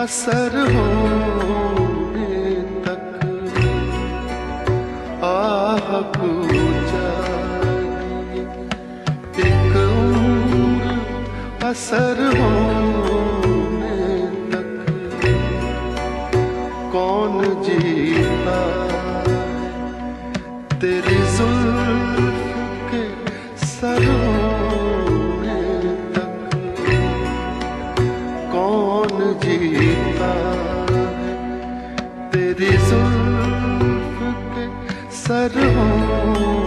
असर होने तक आह जागी एक उम्र असर होने तक कौन जीता तेरी जुल्फ के सर होने तक कौन जीता तेरी जुल्फ के सर होने